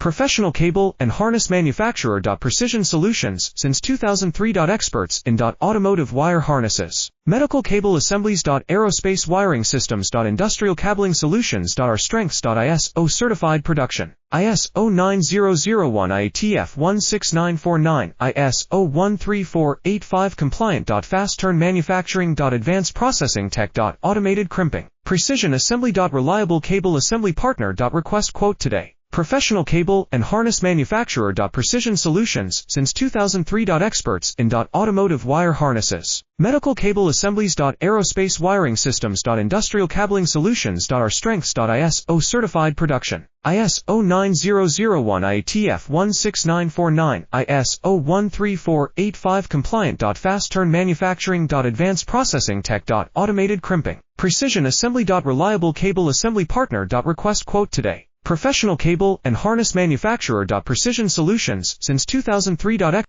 Professional cable and harness manufacturer. Precision Solutions since 2003. Experts in automotive wire harnesses, medical cable assemblies. Aerospace wiring systems. Industrial cabling solutions. Our strengths. ISO certified production. ISO 9001 IATF 16949, ISO 13485 compliant. Fast turn manufacturing. Advanced processing tech. Automated crimping. Precision assembly. Reliable cable assembly partner. Request quote today. Professional cable and harness manufacturer. Precision Solutions since 2003. Experts in automotive wire harnesses, medical cable assemblies. Aerospace wiring systems. Industrial cabling solutions. Our strengths. ISO certified production. ISO 9001 IATF 16949, ISO 13485 compliant. Fast turn manufacturing. Advanced processing tech. Automated crimping. Precision assembly. Reliable cable assembly partner. Request quote today. Professional cable and harness manufacturer. Precision Solutions since 2003.